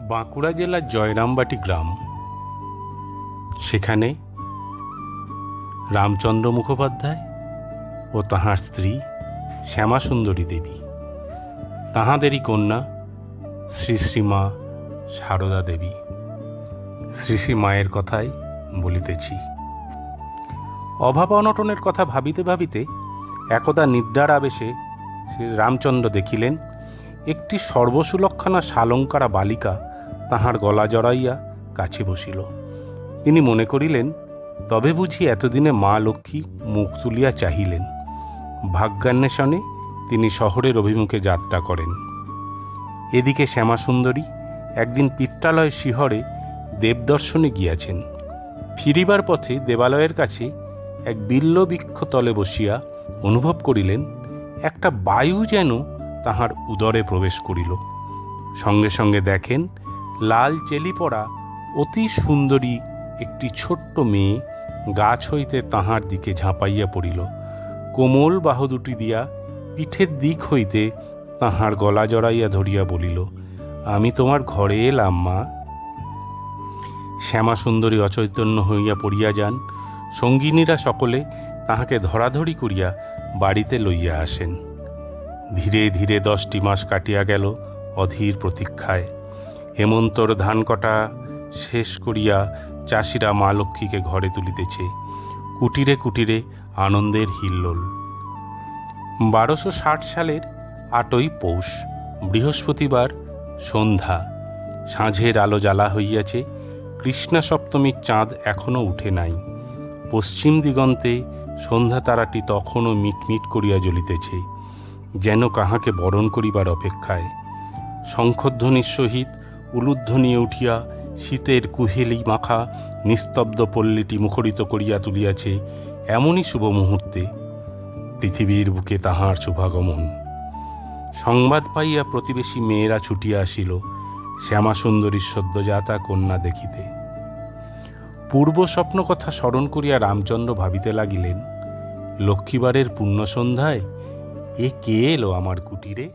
বাঁকুড়া জেলার জয়রামবাটি গ্রাম, সেখানে রামচন্দ্র মুখোপাধ্যায় ও তাঁহার স্ত্রী শ্যামাসুন্দরী দেবী, তাঁহাদেরই কন্যা শ্রী শ্রীমা সারদা দেবী। শ্রী শ্রী মায়ের কথাই বলিতেছি। অভাব অনটনের কথা ভাবিতে ভাবিতে একদা নিদ্রার আবেশে শ্রী রামচন্দ্র দেখিলেন একটি সর্বসুলক্ষণা শালঙ্কারা বালিকা তাহার গলা জড়াইয়া কাছে বসিল। তিনি মনে করিলেন, তবে বুঝি এতদিনে মা লক্ষ্মী মুখ তুলিয়া চাহিলেন। ভাগ্যান্বেষণে তিনি শহরের অভিমুখে যাত্রা করেন। এদিকে শ্যামাসুন্দরী একদিন পিত্রালয় শিহরে দেবদর্শনে গিয়াছেন। ফিরিবার পথে দেবালয়ের কাছে এক বিল্ল বৃক্ষ তলে বসিয়া অনুভব করিলেন একটা বায়ু যেন তাহার উদরে প্রবেশ করিল। সঙ্গে সঙ্গে দেখেন লাল চেলি পড়া অতি সুন্দরী একটি ছোট্ট মেয়ে গাছ হইতে তাহার দিকে ঝাঁপাইয়া পড়িল। কোমল বাহু দুটি দিয়া পিঠের দিক হইতে তাহার গলা জড়াইয়া ধরিয়া বলিল, আমি তোমার ঘরে এলাম মা। শ্যামাসুন্দরী অচৈতন্য হইয়া পড়িয়া যান। সঙ্গিনীরা সকলে তাহাকে ধরাধরি করিয়া বাড়িতে লইয়া আসেন। ধীরে ধীরে 10টি মাস কাটিয়া গেল অধীর প্রতীক্ষায়। হেমন্তর ধান কটা শেষ করিয়া চাষিরা মা লক্ষ্মীকে ঘরে তুলিতেছে। কুটিরে কুটিরে আনন্দের হিল্লোল। 1260 সালের 8ই পৌষ, বৃহস্পতিবার সন্ধ্যা। সাঁঝের আলো জ্বালা হইয়াছে। কৃষ্ণা সপ্তমীর চাঁদ এখনও উঠে নাই। পশ্চিম দিগন্তে সন্ধ্যা তারাটি তখনও মিটমিট করিয়া জ্বলিতেছে, যেন কাহাকে বরণ করিবার অপেক্ষায়। শঙ্খধ্বনির সহিত উলুধ্বনি উঠিয়া শীতের কুহেলি মাখা নিস্তব্ধ পল্লীটি মুখরিত করিয়া তুলিয়াছে। এমনই শুভ মুহূর্তে পৃথিবীর বুকে তাহার শুভাগমন। সংবাদ পাইয়া প্রতিবেশী মেয়েরা ছুটিয়া আসিল শ্যামাসুন্দরীর সদ্যজাতা কন্যা দেখিতে। পূর্ব স্বপ্ন কথা স্মরণ করিয়া রামচন্দ্র ভাবিতে লাগিলেন, লক্ষ্মীবারের পূর্ণ সন্ধ্যায় এ কে এলো আমার কুটিরে?